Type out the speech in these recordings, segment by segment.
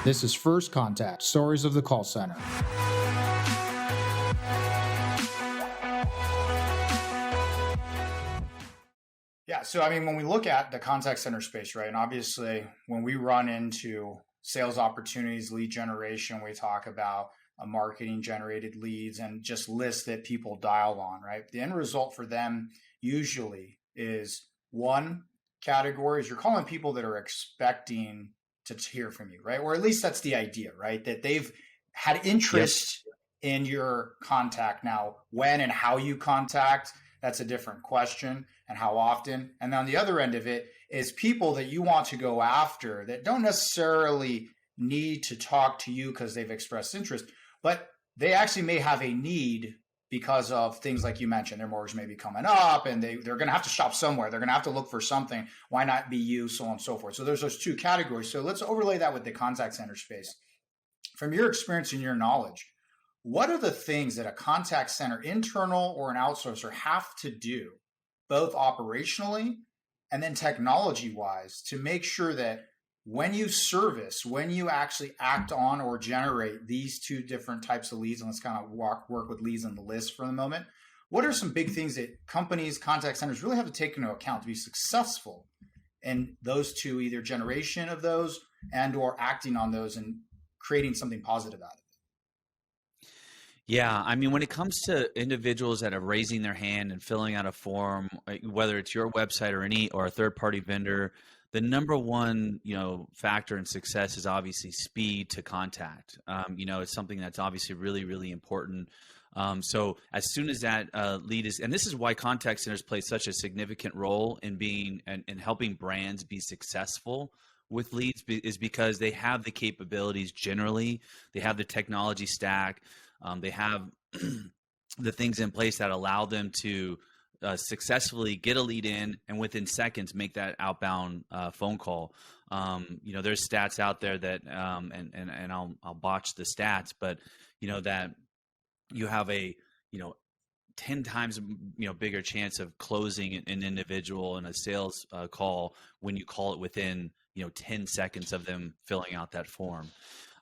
This is First Contact, Stories of the Call Center. Yeah, so I mean, when we look at the contact center space, right, and obviously when we run into sales opportunities, lead generation, we talk about marketing generated leads and just lists that people dial on, right? The end result for them usually is one category is you're calling people that are expecting to hear from you, right? Or at least that's the idea, right? That they've had interest in your contact. Now, when and how you contact, that's a different question, and how often. And on the other end of it is people that you want to go after that don't necessarily need to talk to you because they've expressed interest, but they actually may have a need because of things like you mentioned. Their mortgage may be coming up and they're going to have to shop somewhere. They're going to have to look for something. Why not be you, so on and so forth. So there's those two categories. So let's overlay that with the contact center space. From your experience and your knowledge, what are the things that a contact center, internal or an outsourcer, have to do, both operationally and then technology wise, to make sure that when you service, when you actually act on or generate these two different types of leads, and let's kind of work with leads on the list for the moment, what are some big things that companies, contact centers really have to take into account to be successful in those two, either generation of those and or acting on those and creating something positive out of it? Yeah, I mean, when it comes to individuals that are raising their hand and filling out a form, whether it's your website or a third-party vendor, the number one, factor in success is obviously speed to contact. It's something that's obviously really, really important. So as soon as that lead is, and this is why contact centers play such a significant role in being and helping brands be successful with leads, is because they have the capabilities generally, they have the technology stack, they have the things in place that allow them to successfully get a lead in and within seconds make that outbound phone call. There's stats out there that, and I'll botch the stats, but that you have a 10 times bigger chance of closing an individual in a sales call when you call it within 10 seconds of them filling out that form.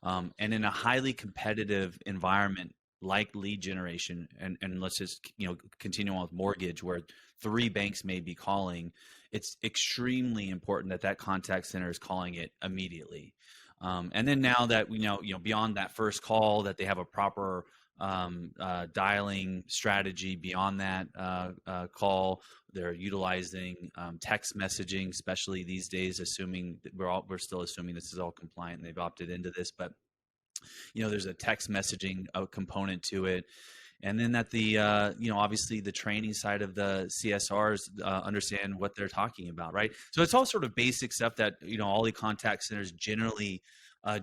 And in a highly competitive environment like lead generation, and let's just continue on with mortgage, where 3 banks may be calling, it's extremely important that contact center is calling it immediately. And then now that we know, beyond that first call, that they have a proper dialing strategy beyond that call. They're utilizing text messaging, especially these days, assuming that we're still assuming this is all compliant and they've opted into this, but there's a text messaging component to it. And then that the obviously the training side of the CSRs understand what they're talking about, right? So it's all sort of basic stuff that all the contact centers generally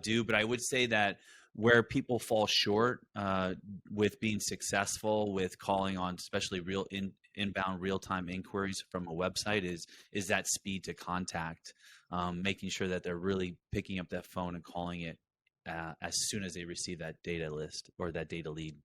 do. But I would say that where people fall short with being successful with calling on, especially inbound real-time inquiries from a website, is that speed to contact, making sure that they're really picking up that phone and calling it as soon as they receive that data list or that data lead.